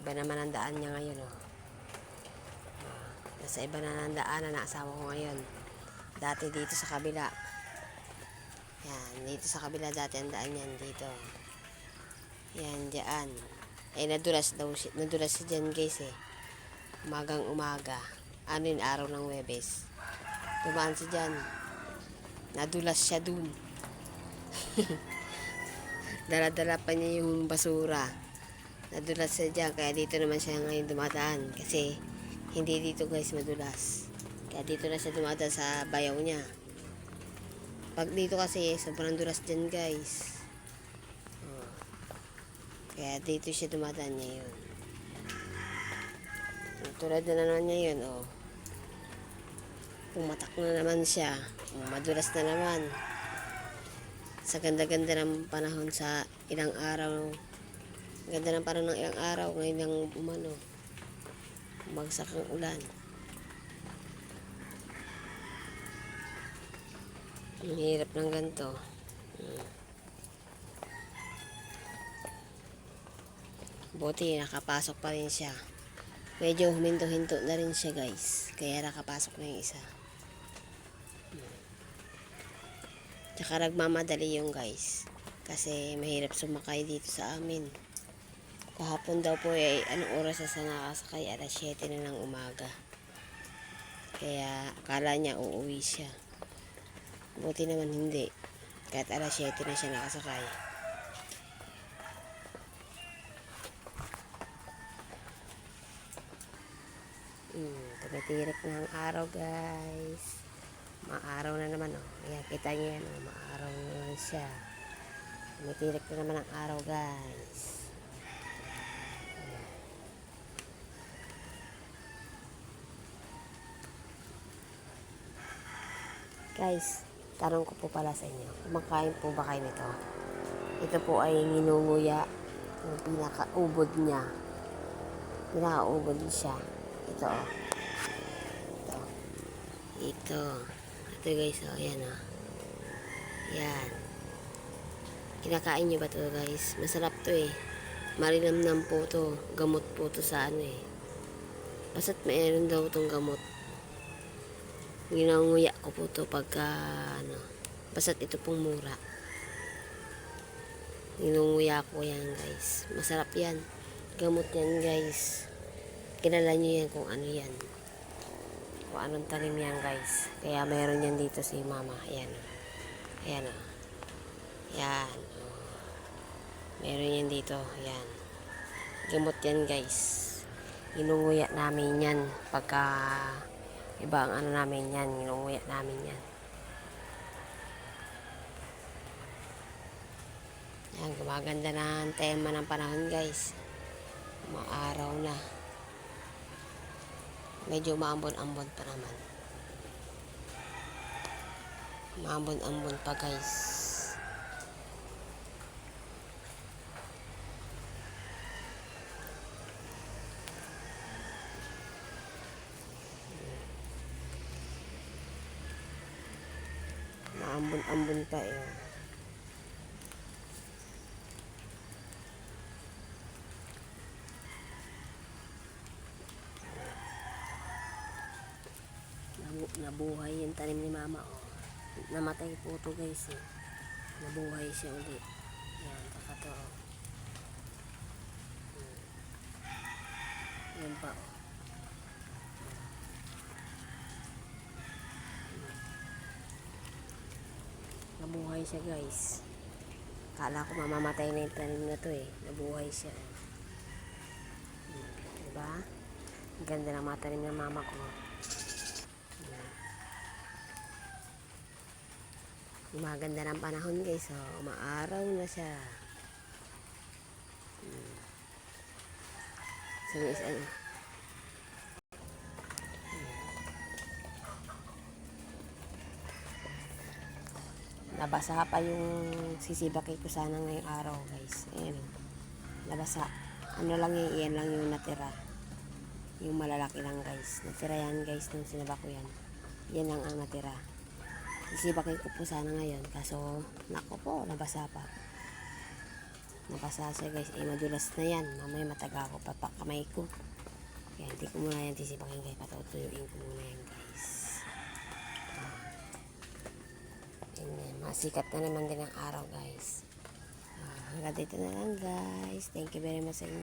iba naman ang daan niya ngayon, oh. Nasa iba na ang daanan na asawa ko ngayon. Dati dito sa kabila. Yan, dito sa kabila dati ang daan yan, dito. Yan, dyan. Eh, nadulas siya dyan, guys, eh. Umagang umaga. Ano yung araw ng Huwebes. Dumaan siya dyan. Nadulas siya dun. Dala-dala pa niya yung basura. Nadulas siya dyan, kaya dito naman siya ngayon dumadaan. Kasi, hindi dito, guys, madulas. Kaya dito na siya dumadaan sa bayaw niya. Pag dito kasi, sobrang dulas dyan, guys. Oh. Kaya dito siya dumadaan niya yun. Tulad na naman niya yun, oh. Pumatak na naman siya. Madulas na naman. Sa ganda-ganda ng panahon sa ilang araw. Ganda ng panahon ng ilang araw. Ngayon lang umagsak ang ulan. Ang hirap ng ganito. Buti, nakapasok pa rin siya. Medyo huminto-hinto na rin siya, guys. Kaya nakapasok na yung isa. Tsaka nagmamadali yung guys. Kasi mahirap sumakay dito sa amin. Kahapon daw po anong oras na sa nakasakay? Alas 7 na ng umaga. Kaya akala niya uuwi siya. Buti naman hindi. Kahit alas 7 na siya nakasakay. Tumitirik na ang araw, guys. Maaraw na naman, oh. Ayan, kita niyo yan, oh. Maaraw na naman siya. Tumitirik na naman ang araw, guys. Guys, tanong ko po pala sa inyo. Kumakain po ba kayo nito? Ito po ay nginunguya. Yung pinaka-ubod niya. Pinaka-ubod siya. Ito, oh. Ito. Ito, guys, oh. Ayan, oh. Yan. Kinakain nyo ba ito, guys? Masarap to, eh. Marinamnam po to. Gamot po to sa ano, eh. Basta't mayroon daw itong gamot. Ginanguya ko po to pagka, basta't ito pong mura. Ginanguya ko yan, guys. Masarap yan. Gamot yan, guys. Kilala nyo yan kung ano yan. Kung anong talim yan, guys. Kaya mayroon yan dito si mama. Ayan, o. Ayan, o. Yan. Meron yan dito. Ayan. Gamot yan, guys. Ginunguya namin yan. Pagka iba ang ano namin yan. Ginunguya namin yan. Yan. Gumaganda na ang tema ng panahon, guys. Maaraw na. Medyo maambon-ambon pa naman. Maambon-ambon pa, guys. Maambon-ambon pa, eh. Nabuhay yung tanim ni mama, oh. Namatay po ito, guys, eh. Nabuhay siya ulit. Yan, saka to, oh. Yan pa, oh. Nabuhay siya, guys. Kala ko mamamatay na yung tanim na to, eh. Nabuhay siya. Diba? Ganda ng mga tanim ng mama ko. Maganda ng panahon, guys. So, maaraw na siya. So, guys, nabasa pa yung sisibaki ko sana ngayong araw, guys. Ayan. Nabasa. Ano lang yung, yan lang yung natira. Yung malalaki lang, guys. Natira yan, guys, nung sinaba ko yan. Yan lang ang natira. Sisibaki ko po sana ngayon. Kaso, nako po, nabasa pa. nabasa siya guys. Eh, madulas na yan. Mamaya mataga ako pa kamay ko. Kaya hindi ko muna yan tisipakin guys. Patutuyuin ko muna yan guys. Ayan, masikat na naman din ang araw guys. Hanggang dito na lang guys. Thank you very much sa inyo.